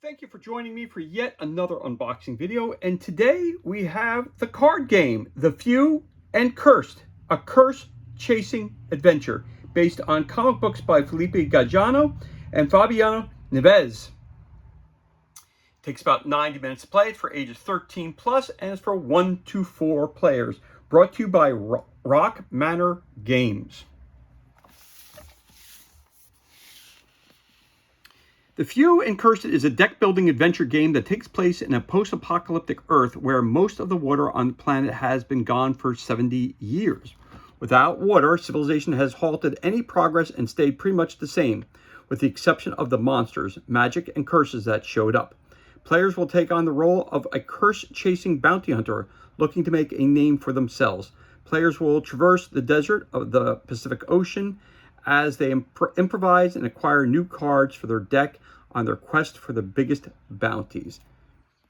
Thank you for joining me for yet another unboxing video, and today we have the card game, The Few and Cursed, a curse-chasing adventure based on comic books by Felipe Gajano and Fabiano Neves. It takes about 90 minutes to play. It's for ages 13 plus, and it's for 1 to 4 players. Brought to you by Rock Manor Games. The Few and Cursed is a deck-building adventure game that takes place in a post-apocalyptic Earth where most of the water on the planet has been gone for 70 years. Without water, civilization has halted any progress and stayed pretty much the same, with the exception of the monsters, magic, and curses that showed up. Players will take on the role of a curse-chasing bounty hunter looking to make a name for themselves. Players will traverse the desert of the Pacific Ocean as they improvise and acquire new cards for their deck on their quest for the biggest bounties.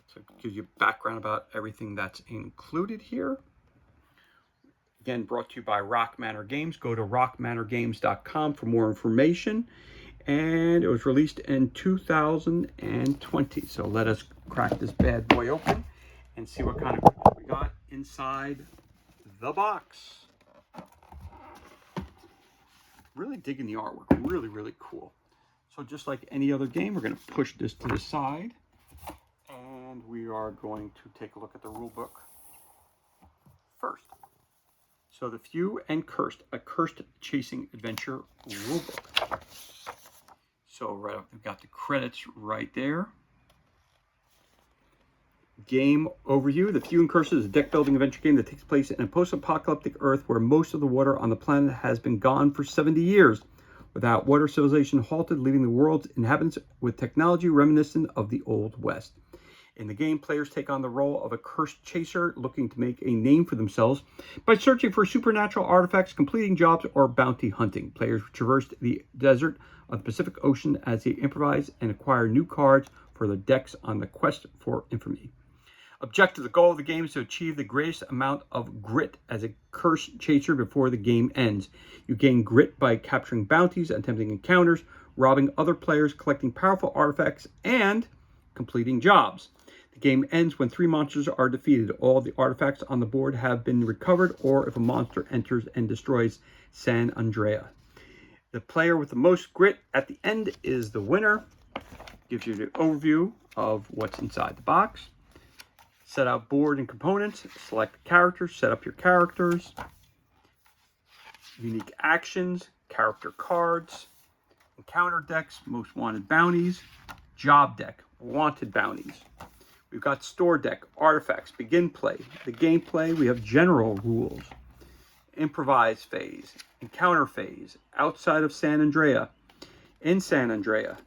So it gives you background about everything that's included here. Again, brought to you by Rock Manor Games. Go to rockmanorgames.com for more information. And it was released in 2020. So let us crack this bad boy open and see what kind of cards we got inside the box. Really digging the artwork. Really, really cool. So just like any other game, we're going to push this to the side. And we are going to take a look at the rule book first. So The Few and Cursed, a cursed chasing adventure rule book. So right up, we've got the credits right there. Game overview. The Few and Cursed is a deck-building adventure game that takes place in a post-apocalyptic Earth where most of the water on the planet has been gone for 70 years. Without water, civilization halted, leaving the world's inhabitants with technology reminiscent of the Old West. In the game, players take on the role of a cursed chaser looking to make a name for themselves by searching for supernatural artifacts, completing jobs, or bounty hunting. Players traverse the desert of the Pacific Ocean as they improvise and acquire new cards for their decks on the quest for infamy. Objective: the goal of the game is to achieve the greatest amount of grit as a curse chaser before the game ends. You gain grit by capturing bounties, attempting encounters, robbing other players, collecting powerful artifacts, and completing jobs. The game ends when 3 monsters are defeated. All the artifacts on the board have been recovered, or if a monster enters and destroys San Andrea. The player with the most grit at the end is the winner. Gives you the overview of what's inside the box. Set out board and components, select the characters, set up your characters, unique actions, character cards, encounter decks, most wanted bounties, job deck, wanted bounties. We've got store deck, artifacts, begin play. The gameplay, we have general rules, improvise phase, encounter phase, outside of San Andrea, in San Andrea,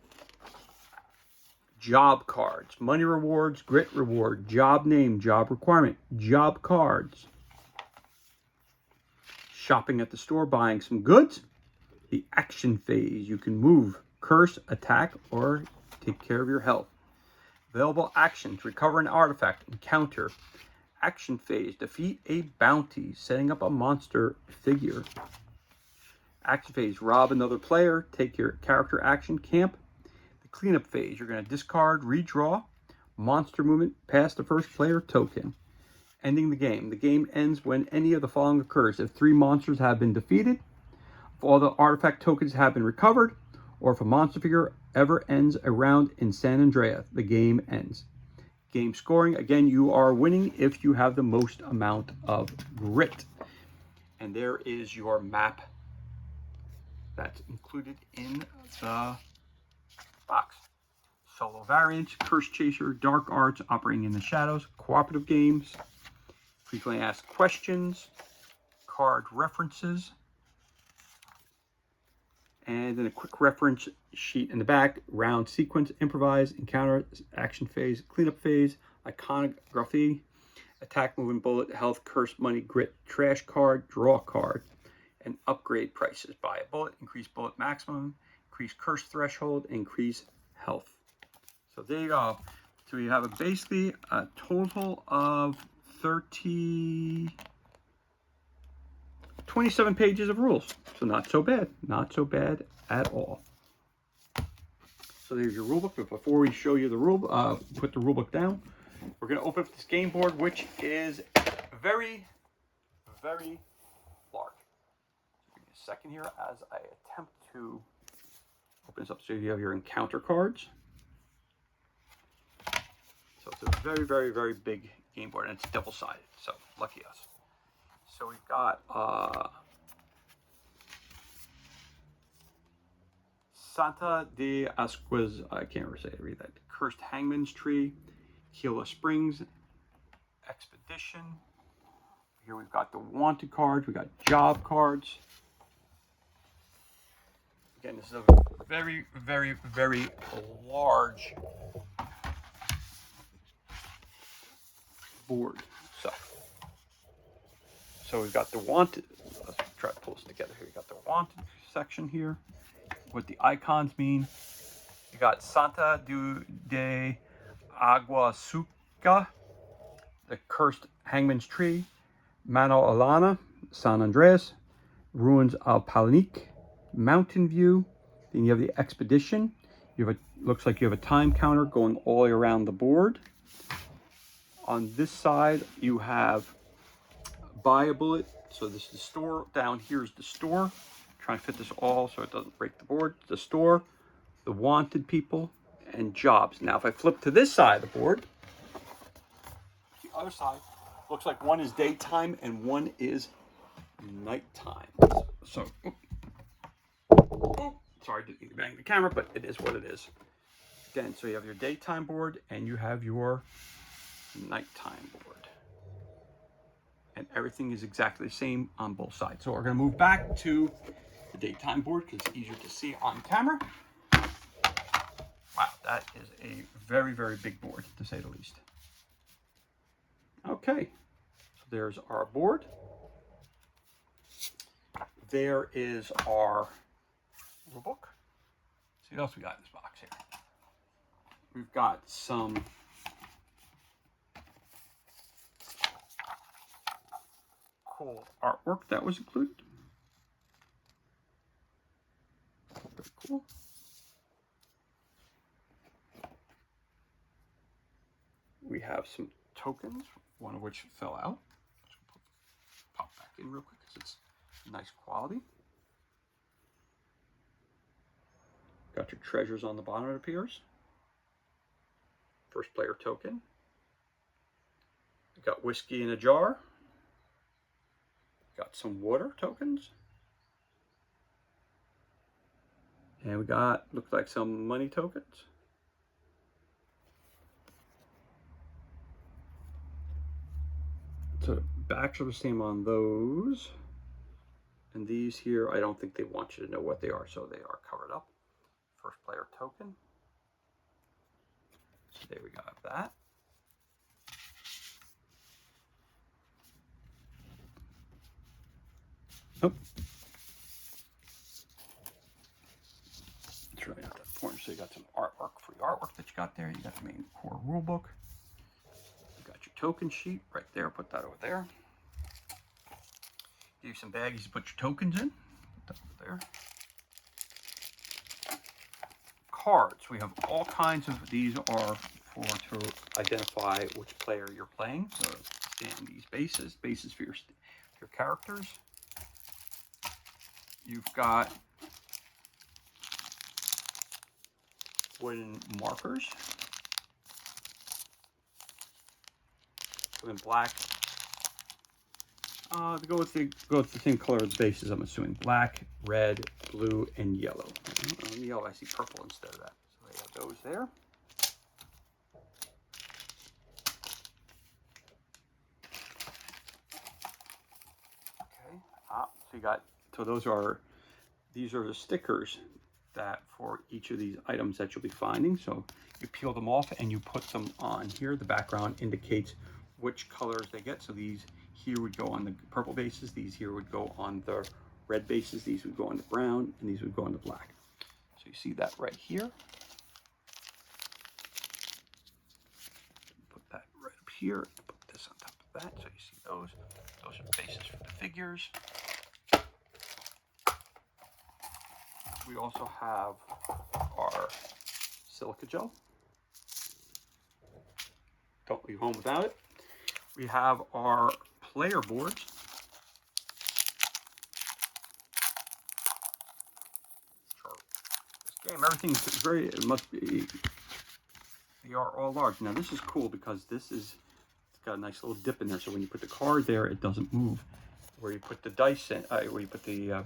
job cards, money rewards, grit reward, job name, job requirement, job cards, shopping at the store, buying some goods, the action phase, you can move, curse, attack, or take care of your health. Available actions: recover an artifact, encounter, action phase, defeat a bounty, setting up a monster figure. Action phase, rob another player, take your character action, camp. Cleanup phase, you're going to discard, redraw, monster movement, pass the first player token. Ending the game. The game ends when any of the following occurs: if 3 monsters have been defeated, if all the artifact tokens have been recovered, or if a monster figure ever ends a round in San Andrea, the game ends. Game scoring, again, you are winning if you have the most amount of grit. And there is your map that's included in the box. Solo variants, curse chaser, dark arts, operating in the shadows, cooperative games, frequently asked questions, card references, and then a quick reference sheet in the back, round sequence, improvise, encounter, action phase, cleanup phase, iconography, attack, movement, bullet, health, curse, money, grit, trash card, draw card, and upgrade prices. Buy a bullet, increase bullet maximum, increase curse threshold, increase health. So there you go. So you have basically a total of 27 pages of rules. So not so bad. Not so bad at all. So so there's your rulebook. But before we show you the rule, put the rulebook down, we're going to open up this game board, which is very, very large. Give me a second here as I attempt to open this up. So you have your encounter cards. So it's a very, very, very big game board, and it's double-sided. So lucky us. So we've got Santa de Asquez, I can't read that. Cursed Hangman's Tree, Gila Springs Expedition. Here we've got the wanted cards. We've got job cards. Again, this is a very, very, very large board. So we've got the wanted. Let's try to pull this together here. We got the wanted section here, what the icons mean. You got Santa de Aguasuca, the Cursed Hangman's Tree, Mano Alana, San Andreas, Ruins of Palanique, Mountain View. Then you have the Expedition. You have a, looks like you have a time counter going all the way around the board. On this side, you have Buy a Bullet. So this is the store. Down here is the store. Trying to fit this all so it doesn't break the board. The store, the wanted people, and jobs. Now, if I flip to this side of the board, the other side looks like one is daytime and one is nighttime. So, sorry, didn't mean to bang the camera, but it is what it is. Again, so you have your daytime board and you have your nighttime board. And everything is exactly the same on both sides. So we're going to move back to the daytime board because it's easier to see on camera. Wow, that is a very, very big board, to say the least. Okay, so there's our board. There is our rulebook. See what else we got in this box here. We've got some cool artwork that was included. Very cool. We have some tokens, one of which fell out. Pop back in real quick because it's nice quality. Got your treasures on the bottom, it appears. First player token. We got whiskey in a jar. Got some water tokens. And we got, looks like some money tokens. So the backs are the same on those. And these here, I don't think they want you to know what they are, so they are covered up. First player token. So there we got that. Nope. It's really not that important. So you got some artwork, free artwork that you got there. You got the main core rulebook. You got your token sheet right there. Put that over there. Give you some baggies to put your tokens in. Put that over there. Cards. We have all kinds of these are for to identify which player you're playing. So stand these bases for your characters. You've got wooden markers. So in black. To go with the same color as bases, I'm assuming black, red, blue, and yellow. On the yellow, I see purple instead of that. So I got those there. Okay. So you got. So these are the stickers that for each of these items that you'll be finding. So you peel them off and you put them on here. The background indicates which colors they get. So these here would go on the purple bases. These here would go on the red bases. These would go on the brown, and these would go on the black. So you see that right here. Put that right up here. Put this on top of that. So you see those. Those are bases for the figures. We also have our silica gel. Don't leave home without it. We have our player boards. This game, everything's very, it must be, they are all large. Now this is cool because this is, it's got a nice little dip in there. So when you put the card there, it doesn't move. Where you put the dice in, where you put the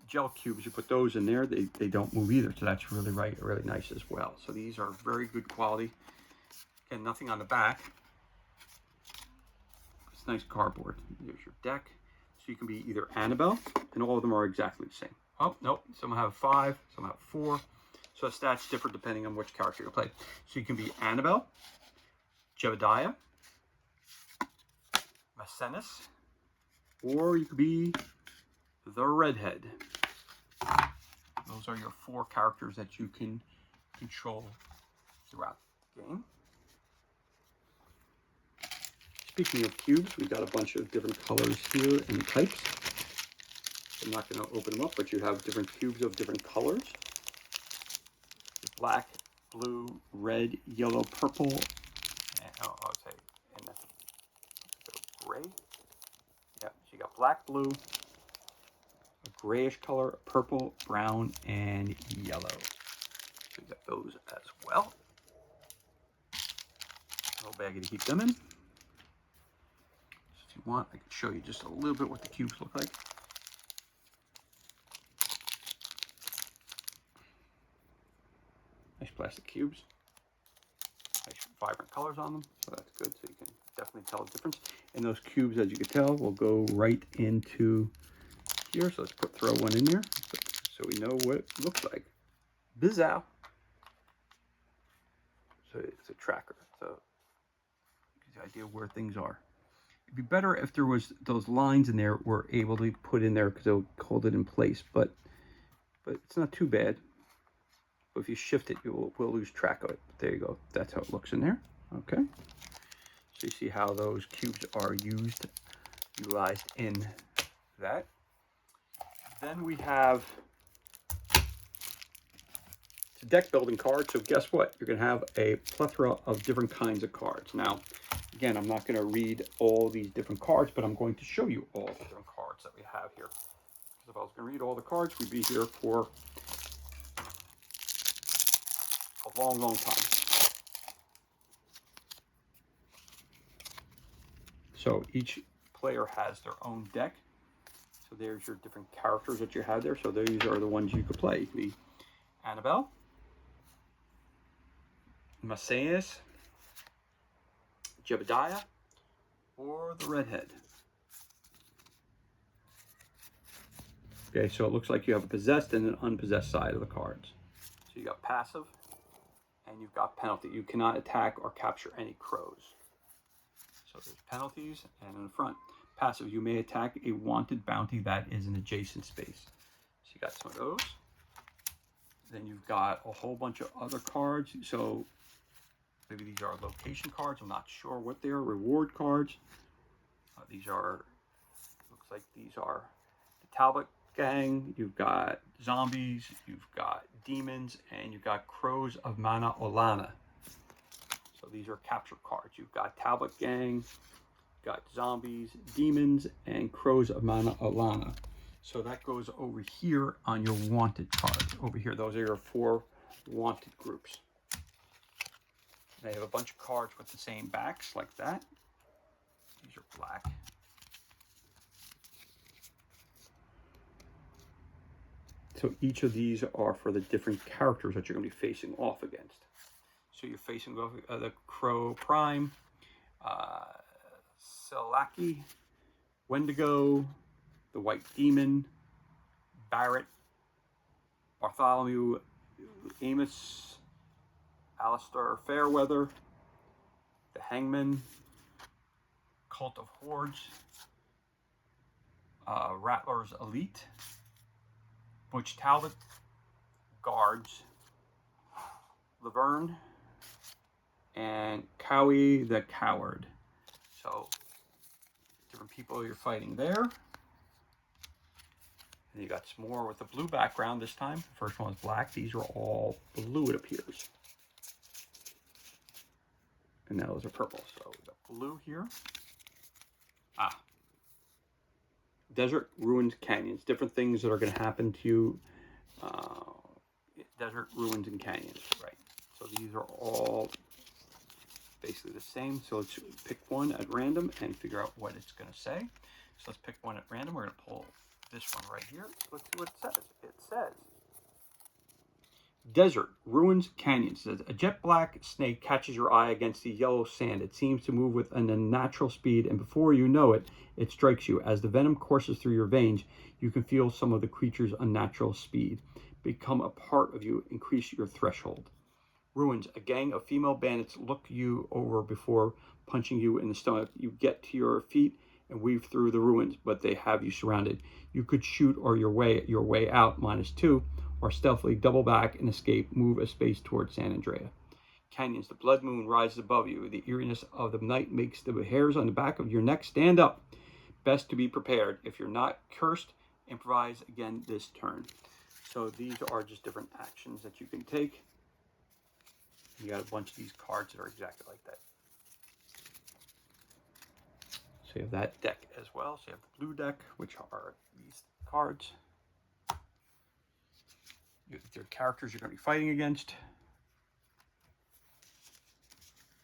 gel cubes, you put those in there, they don't move either. So that's really nice as well. So these are very good quality. Again, nothing on the back. It's nice cardboard. Here's your deck. So you can be either Annabelle, and all of them are exactly the same. Oh, nope. Some have 5, some have 4. So stats differ depending on which character you play. So you can be Annabelle, Jebediah, Maecenas, or you could be the Redhead. Those are your 4 characters that you can control throughout the game. Speaking of cubes, we've got a bunch of different colors here and types. I'm not going to open them up, but you have different cubes of different colors. Black, blue, red, yellow, purple, and I'll say, and gray. Yeah, so you got black, blue, a grayish color, purple, brown, and yellow. So you got those as well. A little baggie to keep them in. If you want, I can show you just a little bit what the cubes look like. Nice plastic cubes. Nice vibrant colors on them, so that's good. So you can definitely tell the difference. And those cubes, as you can tell, will go right into here. So let's throw one in there so we know what it looks like. Bizow. So it's a tracker. So it gives you an idea of where things are. It'd be better if there was those lines in there were able to put in there because it'll hold it in place, but it's not too bad. But if you shift it, we'll lose track of it. But there you go. That's how it looks in there. Okay. So you see how those cubes are utilized in that. Then we have the deck building card. So guess what? You're going to have a plethora of different kinds of cards. Now, again, I'm not going to read all these different cards, but I'm going to show you all the different cards that we have here. Because if I was going to read all the cards, we'd be here for a long time. So each player has their own deck. So there's your different characters that you have there. So these are the ones you could play. You could be Annabelle, Maecenas, Jebediah, or the Redhead. Okay, so it looks like you have a possessed and an unpossessed side of the cards. So you got passive, and you've got penalty. You cannot attack or capture any crows. So there's penalties, and in the front, passive, you may attack a wanted bounty that is an adjacent space. So you got some of those. Then you've got a whole bunch of other cards. So maybe these are location cards. I'm not sure what they are. Reward cards. These are, looks like these are the Talbot Gang. You've got zombies. You've got demons. And you've got Crows of Mana Olana. So these are capture cards. You've got Talbot Gang, got zombies, demons, and Crows of Mana Olana. So that goes over here on your wanted cards. Over here, those are your 4 wanted groups. They have a bunch of cards with the same backs like that. These are black. So each of these are for the different characters that you're going to be facing off against. So you're facing off the Crow Prime, Selaki, Wendigo, the White Demon, Barrett, Bartholomew, Amos, Alistair Fairweather, the Hangman, Cult of Hordes, Rattler's Elite, Butch Talbot, Guards, Laverne, and Cowie the Coward. So different people you're fighting there. And you got some more with a blue background this time. The first one was black. These are all blue, it appears. And now those are purple. So we got blue here. Desert, ruins, canyons. Different things that are going to happen to you. Desert, ruins, and canyons, right? So these are all basically the same. So let's pick one at random and figure out what it's going to say. So let's pick one at random. We're going to pull this one right here. Let's see what it says. It says, desert, ruins, canyons. It says, a jet black snake catches your eye against the yellow sand. It seems to move with an unnatural speed, and before you know it, it strikes you. As the venom courses through your veins, you can feel some of the creature's unnatural speed become a part of you, increase your threshold. Ruins, a gang of female bandits look you over before punching you in the stomach. You get to your feet and weave through the ruins, but they have you surrounded. You could shoot or your way out, -2, or stealthily double back and escape, move a space towards San Andrea. Canyons, the blood moon rises above you. The eeriness of the night makes the hairs on the back of your neck stand up. Best to be prepared. If you're not cursed, improvise again this turn. So these are just different actions that you can take. You got a bunch of these cards that are exactly like that. So you have that deck as well. So you have the blue deck, which are these cards. Your characters you're going to be fighting against.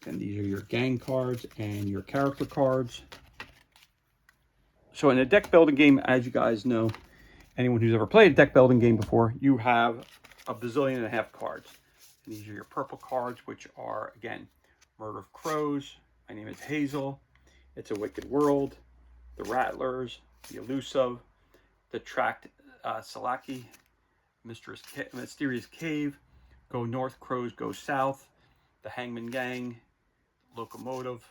And these are your gang cards and your character cards. So in a deck building game, as you guys know, anyone who's ever played a deck building game before, you have a bazillion and a half cards. And these are your purple cards, which are, again, Murder of Crows, My Name is Hazel, It's a Wicked World, The Rattlers, The Elusive, The Tracked Salaki, Mysterious Cave, Go North, Crows Go South, The Hangman Gang, Locomotive,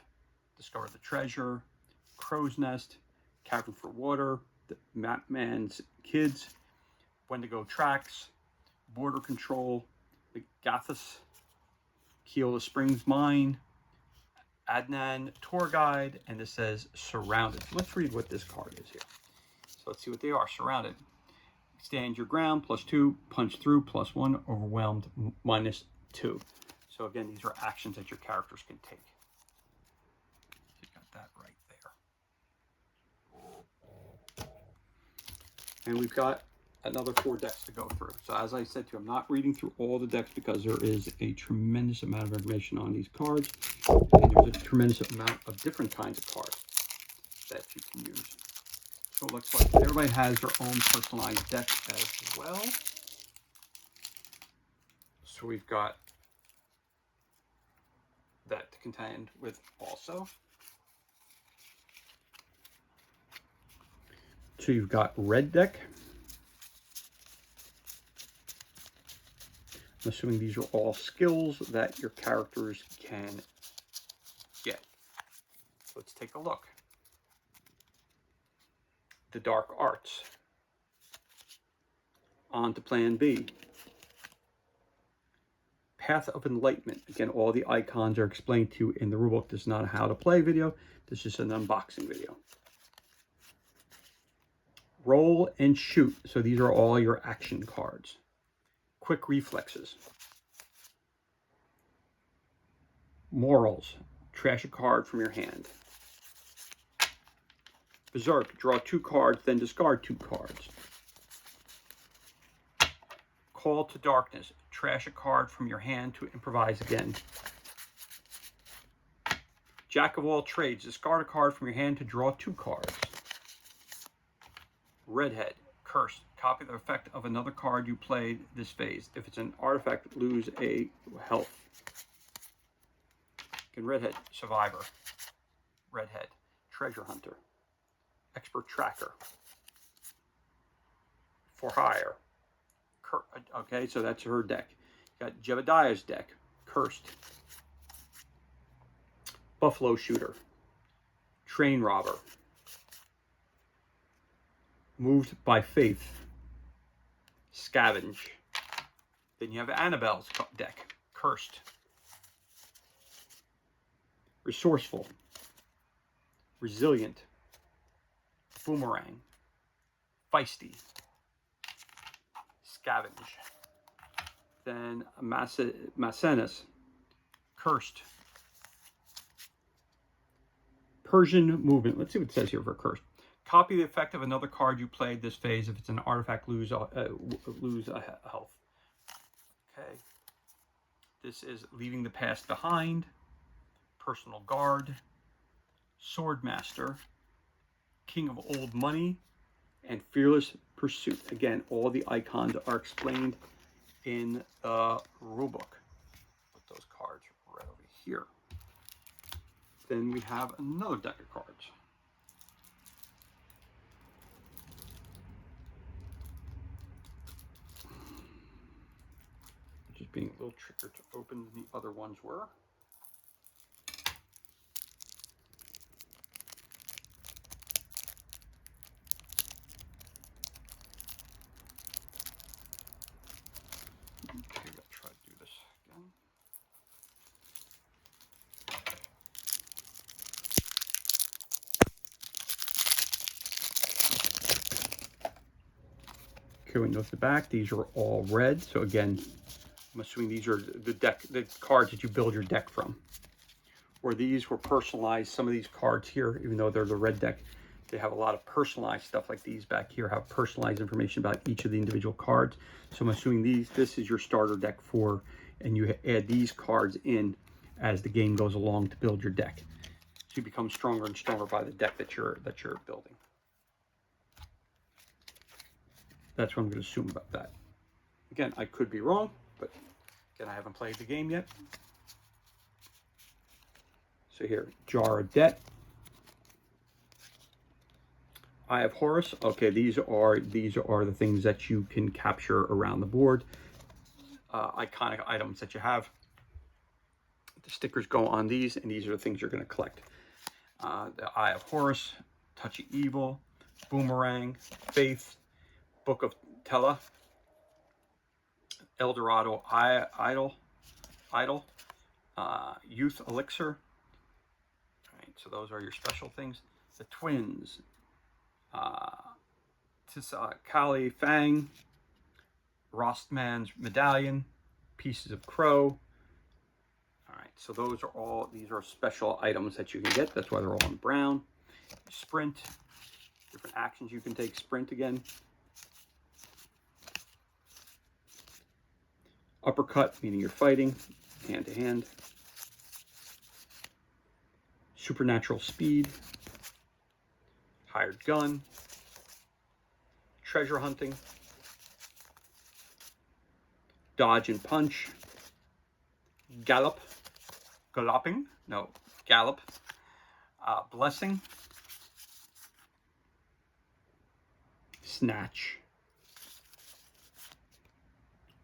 Discover the Treasure, Crow's Nest, Cavern for Water, The Mapman's Kids, Wendigo Tracks, Border Control, The Gathas, Keola Springs Mine, Adnan Tour Guide, and this says Surrounded. Let's read what this card is here. So let's see what they are. Surrounded. Stand your ground, +2, punch through, +1, overwhelmed, -2. So again, these are actions that your characters can take. You got that right there. And we've got another 4 decks to go through. So as I said to you, I'm not reading through all the decks because there is a tremendous amount of information on these cards. And there's a tremendous amount of different kinds of cards that you can use. So it looks like everybody has their own personalized deck as well. So we've got that to contend with also. So you've got red deck. I'm assuming these are all skills that your characters can get. Let's take a look. The Dark Arts. On to Plan B. Path of Enlightenment. Again, all the icons are explained to you in the rulebook. This is not a how to play video. This is an unboxing video. Roll and Shoot. So these are all your action cards. Quick Reflexes. Morals. Trash a card from your hand. Berserk. Draw 2 cards, then discard 2 cards. Call to Darkness. Trash a card from your hand to improvise again. Jack of all trades. Discard a card from your hand to draw 2 cards. Redhead. Curse. Copy the effect of another card you played this phase. If it's an artifact, lose a health. Again, Redhead. Survivor. Redhead. Treasure Hunter. Expert Tracker. For Hire. Okay, so that's her deck. You got Jebediah's deck. Cursed. Buffalo Shooter. Train Robber. Moved by Faith. Scavenge. Then you have Annabelle's deck. Cursed. Resourceful. Resilient. Boomerang. Feisty. Scavenge. Then Maecenas, Cursed. Persian Movement. Let's see what it says here for Cursed. Copy the effect of another card you played this phase. If it's an artifact, lose a health. Okay. This is Leaving the Past Behind, Personal Guard, Swordmaster, King of Old Money, and Fearless Pursuit. Again, all the icons are explained in the rulebook. Put those cards right over here. Then we have another deck of cards. Just being a little trickier to open than the other ones were. Okay, let's try to do this again. Okay, we note the back. These are all red. So again, I'm assuming these are the cards that you build your deck from. Or these were personalized. Some of these cards here, even though they're the red deck, they have a lot of personalized stuff. Like these back here have personalized information about each of the individual cards. So I'm assuming this is your starter deck for, and you add these cards in as the game goes along to build your deck. So you become stronger and stronger by the deck that you're building. That's what I'm going to assume about that. Again, I could be wrong, but again, I haven't played the game yet. So here, Jar of Debt, Eye of Horus. Okay, these are the things that you can capture around the board. Iconic items that you have. The stickers go on these, and these are the things you're going to collect. The Eye of Horus, Touch of Evil, Boomerang, Faith, Book of Tella, Eldorado Idol, Youth Elixir. All right, so those are your special things. The Twins, Kali Fang, Rostman's Medallion, Pieces of Crow. All right, so these are special items that you can get. That's why they're all in brown. Sprint, different actions you can take. Sprint again. Uppercut, meaning you're fighting, hand to hand. Supernatural Speed. Hired Gun. Treasure Hunting. Dodge and Punch. Gallop. Galloping. No, Gallop. Blessing. Snatch.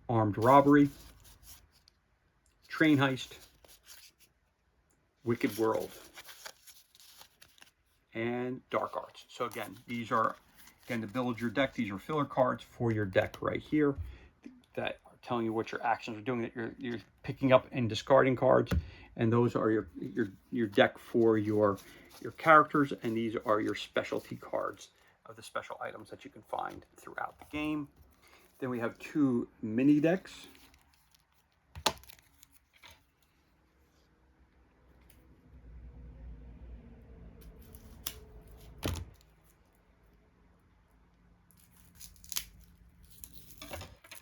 Armed Robbery, Train Heist, Wicked World, and Dark Arts. So again, these are, to build your deck, these are filler cards for your deck right here that are telling you what your actions are doing, that you're picking up and discarding cards, and those are your deck for your characters, and these are your specialty cards of the special items that you can find throughout the game. Then we have two mini decks.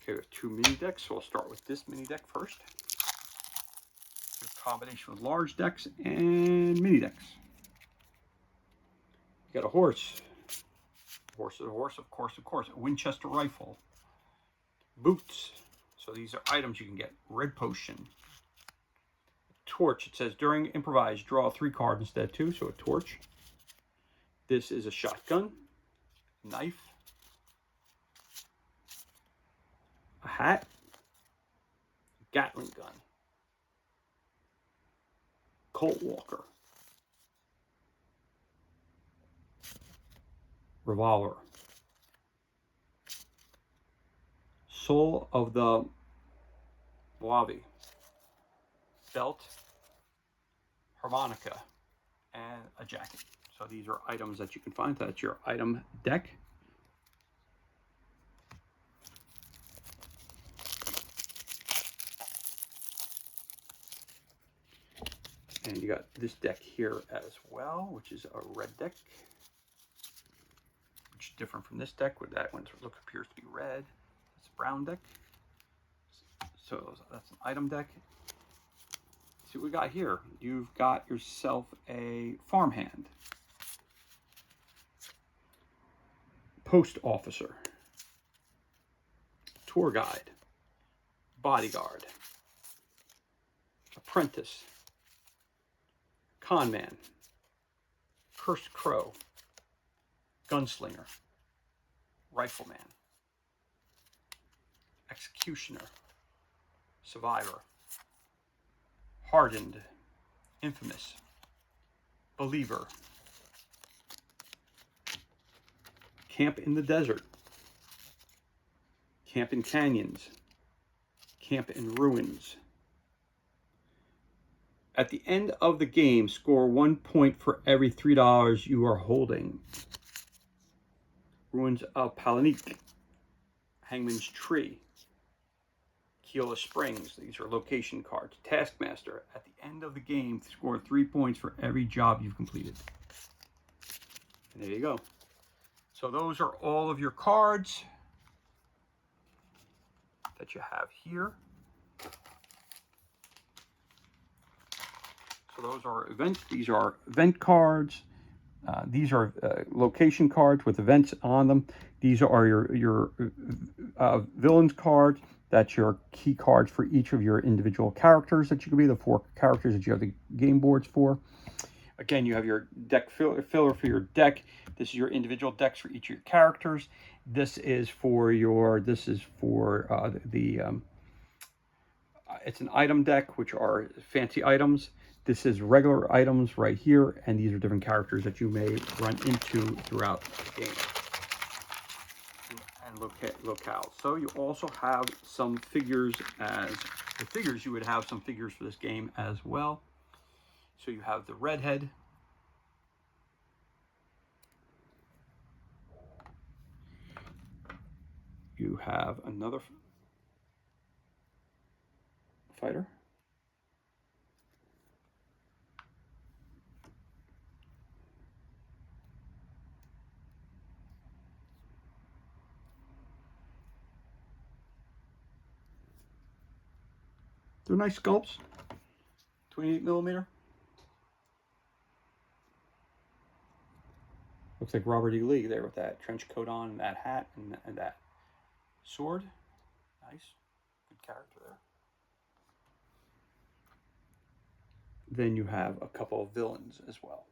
Okay, we have two mini decks, so I'll start with this mini deck first. A combination of large decks and mini decks. You got a horse. Horse is a horse, of course. A Winchester rifle. Boots. So these are items you can get. Red potion. Torch. It says during improvise, draw 3 cards instead of 2, so a torch. This is a shotgun. Knife. A hat. Gatling gun. Colt Walker. Revolver. Soul of the Wavi. Belt. Harmonica. And a jacket. So these are items that you can find. That's your item deck. And you got this deck here as well, which is a red deck, which is different from this deck, where that one appears to be red. It's a brown deck. So that's an item deck. See what we got here. You've got yourself a farmhand, post officer, tour guide, bodyguard, apprentice, conman, cursed crow, gunslinger, rifleman, executioner, survivor, hardened, infamous, believer, camp in the desert, camp in canyons, camp in ruins. At the end of the game, score 1 point for every $3 you are holding. Ruins of Palanique, Hangman's Tree, Keola Springs. These are location cards. Taskmaster. At the end of the game, score 3 points for every job you've completed. And there you go. So those are all of your cards that you have here. So those are events. These are event cards. These are location cards with events on them. These are your villains cards. That's your key cards for each of your individual characters that you can be, the 4 characters that you have the game boards for. Again, you have your deck filler for your deck. This is your individual decks for each of your characters. This is for your, it's an item deck, which are fancy items. This is regular items right here, and these are different characters that you may run into throughout the game and locales. So you also have some figures you would have some figures for this game as well. So you have the redhead, you have another fighter, they're nice sculpts, 28mm. Looks like Robert E. Lee there with that trench coat on, and that hat, and that sword. Nice. Good character there. Then you have a couple of villains as well.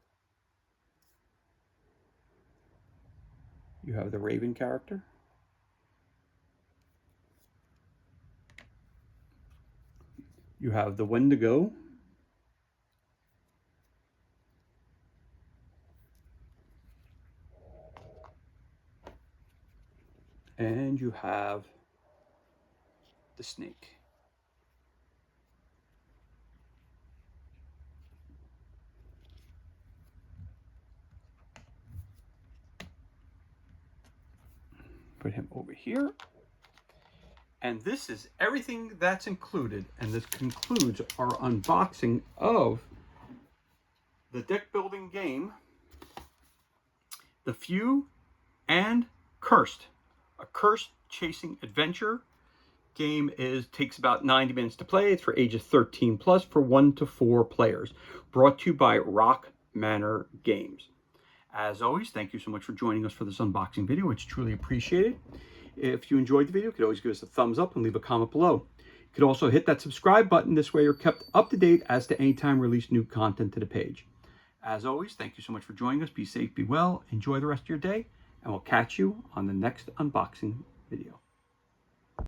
You have the Raven character. You have the Wendigo. And you have the Snake. Put him over here. And this is everything that's included. And this concludes our unboxing of the deck building game, The Few and Cursed. A Cursed chasing adventure. Game takes about 90 minutes to play. It's for ages 13 plus for 1 to 4 players. Brought to you by Rock Manor Games. As always, thank you so much for joining us for this unboxing video. It's truly appreciated. If you enjoyed the video, you could always give us a thumbs up and leave a comment below. You could also hit that subscribe button. This way you're kept up to date as to any time we release new content to the page. As always, thank you so much for joining us. Be safe, be well, enjoy the rest of your day, and we'll catch you on the next unboxing video.